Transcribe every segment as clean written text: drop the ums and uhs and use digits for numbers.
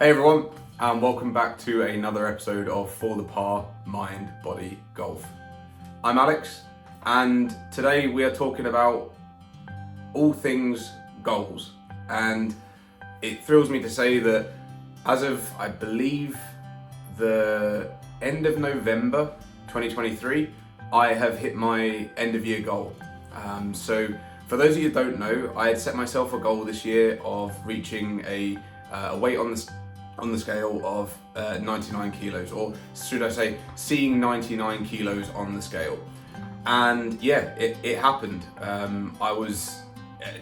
Hey everyone, and welcome back to another episode of For the Par Mind Body Golf. I'm Alex, and today we are talking about all things goals. And it thrills me to say that as of, I believe, the end of November 2023, I have hit my end of year goal. So for those of you who don't know, I had set myself a goal this year of reaching a weight on the scale of 99 kilos, or should I say seeing 99 kilos on the scale. And yeah, it happened. I was,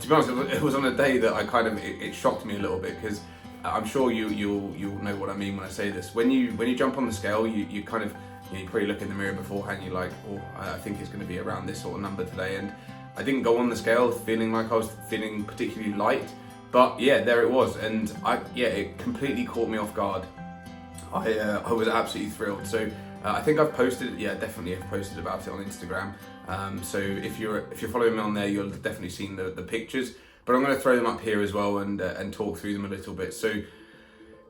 to be honest, it was on a day that it shocked me a little bit, because I'm sure you'll know what I mean when I say this. When you jump on the scale, you probably look in the mirror beforehand, you're like, oh, I think it's going to be around this sort of number today. And I didn't go on the scale feeling like I was feeling particularly light. But yeah, there it was, and it completely caught me off guard. I was absolutely thrilled. So I think I've posted, definitely have posted about it on Instagram. So if you're following me on there, you'll have definitely seen the pictures. But I'm going to throw them up here as well and talk through them a little bit. So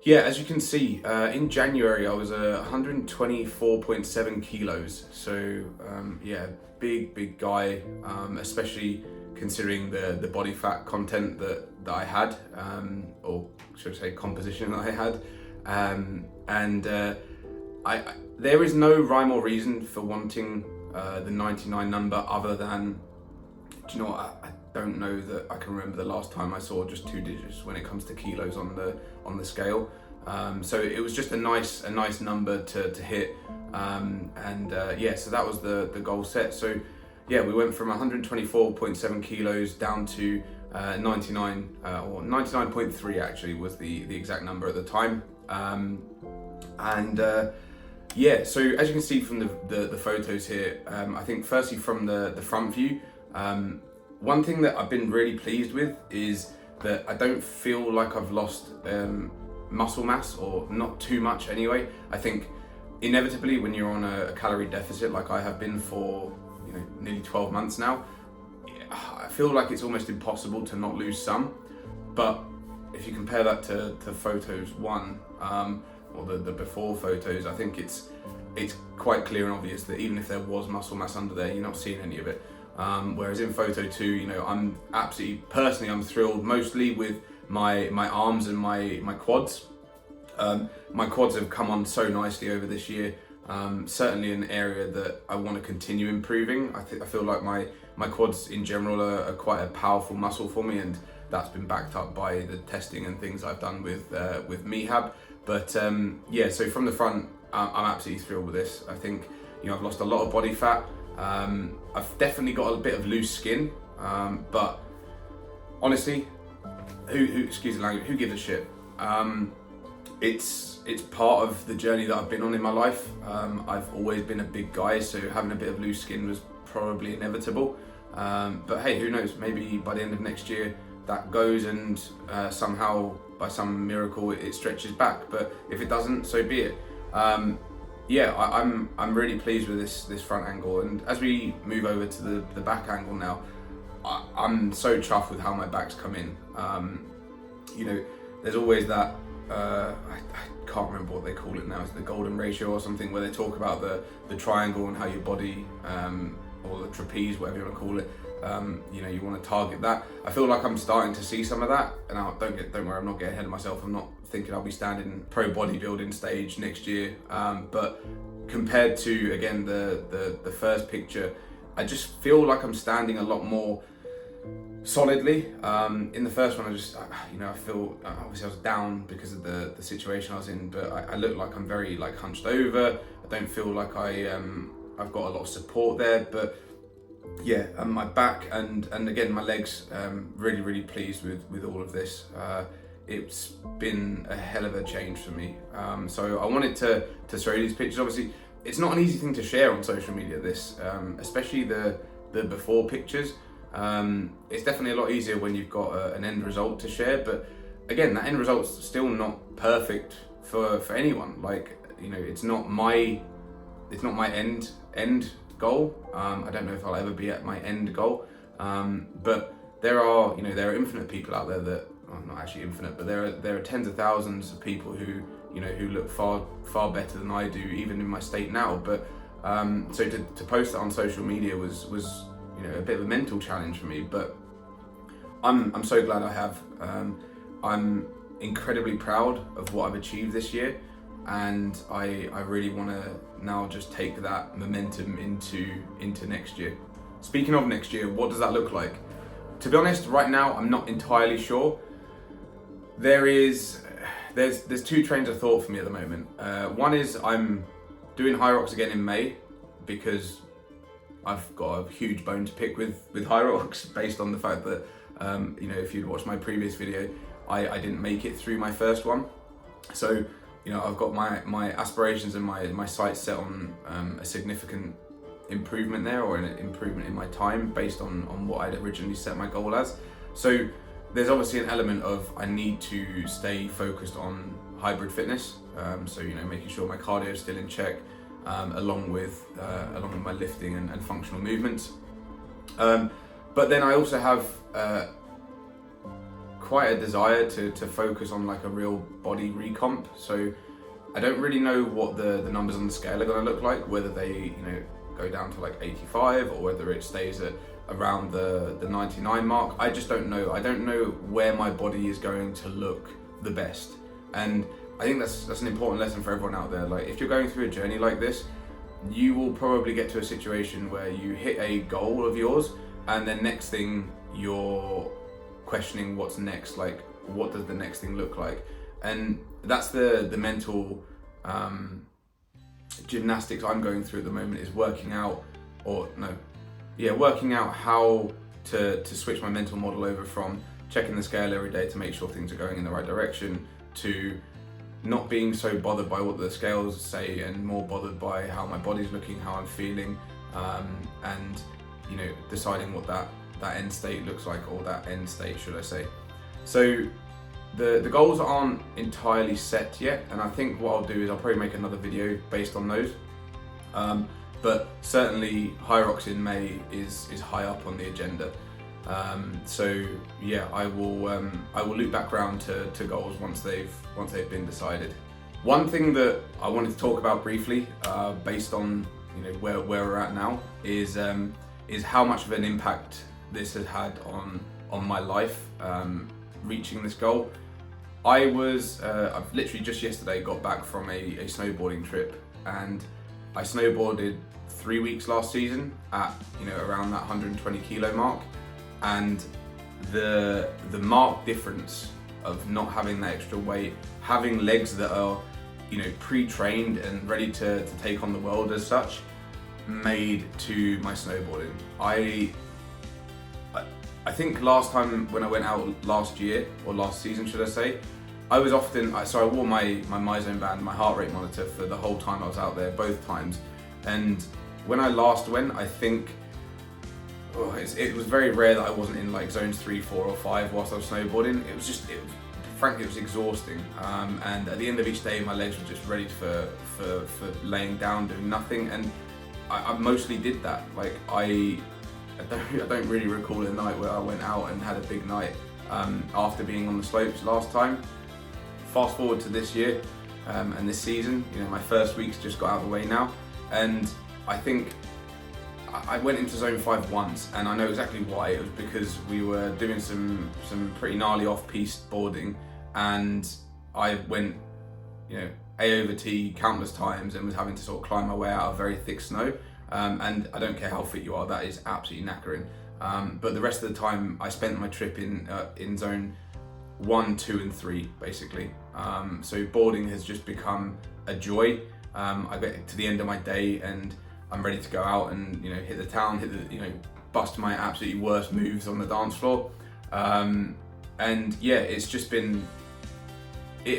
yeah, as you can see, in January I was 124.7 kilos. So big guy, especially considering the body fat content that I had, or should I say composition that I had. There is no rhyme or reason for wanting the 99 number other than, do you know what, I don't know that I can remember the last time I saw just 2 digits when it comes to kilos on the scale. So it was just a nice number to hit. So that was the goal set. So yeah, we went from 124.7 kilos down to 99, or 99.3 actually was the exact number at the time. So as you can see from the photos here, I think firstly from the front view, one thing that I've been really pleased with is that I don't feel like I've lost muscle mass, or not too much anyway. I think inevitably when you're on a calorie deficit like I have been for nearly 12 months now, I feel like it's almost impossible to not lose some. But if you compare that to photos one, or the before photos, I think it's quite clear and obvious that even if there was muscle mass under there, you're not seeing any of it. Whereas in photo two, I'm I'm thrilled mostly with my arms and my quads. My quads have come on so nicely over this year. Certainly an area that I want to continue improving. I feel like my quads in general are quite a powerful muscle for me, and that's been backed up by the testing and things I've done with Mehab. But so from the front, I'm absolutely thrilled with this. I think I've lost a lot of body fat. I've definitely got a bit of loose skin, but honestly, who excuse the language, who gives a shit? It's part of the journey that I've been on in my life. I've always been a big guy, so having a bit of loose skin was probably inevitable. But hey, who knows? Maybe by the end of next year that goes, and somehow by some miracle it stretches back. But if it doesn't, so be it. I'm really pleased with this front angle, and as we move over to the back angle now, I'm so chuffed with how my back's come in. There's always that. I can't remember what they call it now. It's the golden ratio or something, where they talk about the triangle and how your body, or the trapeze, whatever you want to call it, you want to target that. I feel like I'm starting to see some of that, and don't worry, I'm not getting ahead of myself. I'm not thinking I'll be standing pro bodybuilding stage next year, but compared to, again, the first picture, I just feel like I'm standing a lot more solidly. In the first one, I feel, obviously I was down because of the situation I was in, but I look like I'm very hunched over. I don't feel like I've got a lot of support there, but yeah, and my back and again my legs, really pleased with all of this. It's been a hell of a change for me. So I wanted to show you these pictures. Obviously, it's not an easy thing to share on social media, this, especially the before pictures. It's definitely a lot easier when you've got an end result to share, but again, that end result's still not perfect for anyone. It's not my end goal. I don't know if I'll ever be at my end goal, but there are infinite people out there that well, not actually infinite, but there are tens of thousands of people who look far better than I do, even in my state now. But so to post that on social media was a bit of a mental challenge for me. But I'm so glad I have. I'm incredibly proud of what I've achieved this year, and I really want to now just take that momentum into next year. Speaking of next year, what does that look like? To be honest, right now I'm not entirely sure. There's two trains of thought for me at the moment. One is I'm doing high rocks again in May because I've got a huge bone to pick with high rocks based on the fact that if you'd watched my previous video, I didn't make it through my first one. So I've got my aspirations and my sights set on a significant improvement there, or an improvement in my time based on what I'd originally set my goal as. So there's obviously an element of I need to stay focused on hybrid fitness, so making sure my cardio is still in check, along with my lifting and functional movements. But then I also have quite a desire to focus on like a real body recomp. So I don't really know what the numbers on the scale are going to look like, whether they go down to like 85 or whether it stays at around the 99 mark. I just don't know. I don't know where my body is going to look the best. And I think that's an important lesson for everyone out there. Like, if you're going through a journey like this, you will probably get to a situation where you hit a goal of yours, and then next thing you're questioning what's next. Like, what does the next thing look like? And that's the mental gymnastics I'm going through at the moment, is working out how to switch my mental model over from checking the scale every day to make sure things are going in the right direction, to not being so bothered by what the scales say and more bothered by how my body's looking, how I'm feeling, and deciding what that end state looks like, or that end state should I say. So the goals aren't entirely set yet, and I think what I'll do is I'll probably make another video based on those. But certainly high rocks in May is high up on the agenda. So yeah, I will loop back around to goals once they've been decided. One thing that I wanted to talk about briefly, based on where we're at now, is how much of an impact this has had on my life, reaching this goal. I've literally just yesterday got back from a snowboarding trip, and I snowboarded 3 weeks last season at around that 120 kilo mark, and the marked difference of not having that extra weight, having legs that are pre-trained and ready to take on the world as such, made to my snowboarding. I think last time when I went out last season should I say, I was often, so I wore my MyZone band, my heart rate monitor for the whole time I was out there, both times. And when I last went, I think it was very rare that I wasn't in like zones 3, 4 or 5 whilst I was snowboarding. Frankly, it was exhausting. And at the end of each day, my legs were just ready for laying down, doing nothing. And I mostly did that. Like I don't really recall a night where I went out and had a big night after being on the slopes last time. Fast forward to this year and this season, my first week's just got out of the way now, and I think I went into zone 5 once, and I know exactly why. It was because we were doing some pretty gnarly off-piste boarding, and I went A over T countless times and was having to sort of climb my way out of very thick snow. And I don't care how fit you are, that is absolutely knackering. But the rest of the time I spent my trip in zone 1, 2 and 3 basically. So boarding has just become a joy. I get to the end of my day and I'm ready to go out and hit the town, bust my absolutely worst moves on the dance floor. And yeah, it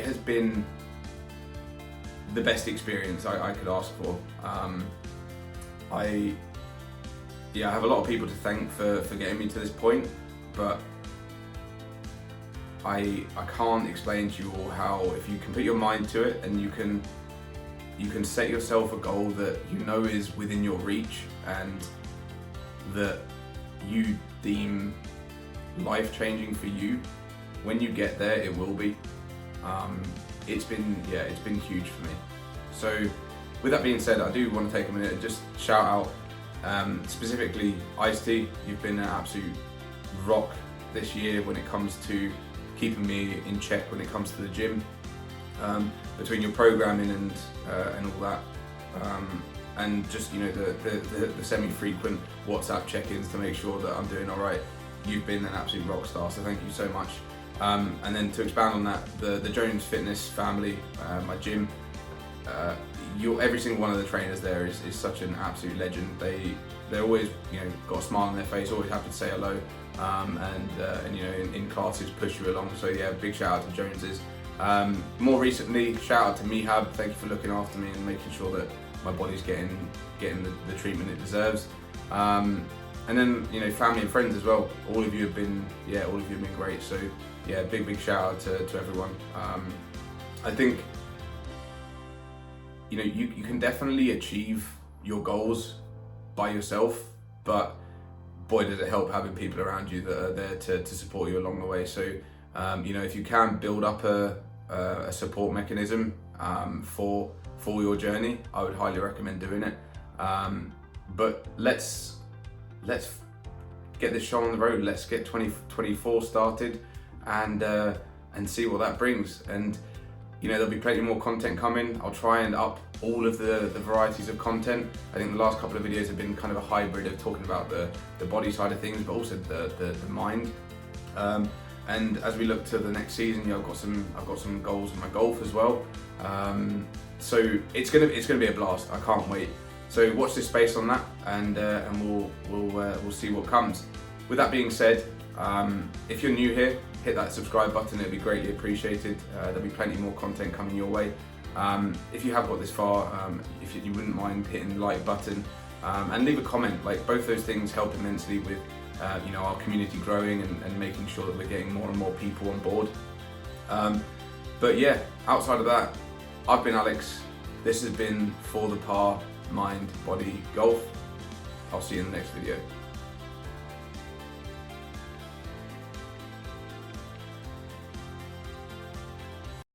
has been the best experience I could ask for. I have a lot of people to thank for getting me to this point, but I can't explain to you all how, if you can put your mind to it and you can set yourself a goal that is within your reach and that you deem life-changing for you, when you get there, it will be. It's been huge for me. So with that being said, I do want to take a minute and just shout out specifically Ice-T. You've been an absolute rock this year when it comes to keeping me in check when it comes to the gym, between your programming and all that, and just the semi-frequent WhatsApp check-ins to make sure that I'm doing all right. You've been an absolute rock star, so thank you so much. And then to expand on that, the Jones Fitness family, my gym, every single one of the trainers there is such an absolute legend. They're always got a smile on their face, always happy to say hello, and in classes push you along. So yeah, big shout out to Joneses. More recently, shout out to Mehab. Thank you for looking after me and making sure that my body's getting the treatment it deserves. And then family and friends as well. All of you have been great. So yeah, big shout out to everyone. I think you can definitely achieve your goals by yourself, but boy does it help having people around you that are there to support you along the way. So if you can build up a support mechanism for your journey, I would highly recommend doing it. But let's get this show on the road. Let's get 2024 started and see what that brings. And there'll be plenty more content coming. I'll try and up all of the varieties of content. I think the last couple of videos have been kind of a hybrid of talking about the body side of things, but also the mind. And as we look to the next season, I've got some goals in my golf as well. So it's gonna be a blast. I can't wait. So watch this space on that, and we'll see what comes. With that being said, if you're new here, hit that subscribe button. It'll be greatly appreciated. There'll be plenty more content coming your way. If you have got this far, if you wouldn't mind hitting the like button and leave a comment. Like, both those things help immensely with our community growing and making sure that we're getting more and more people on board. But yeah, outside of that, I've been Alex. This has been For the Par Mind Body Golf. I'll see you in the next video.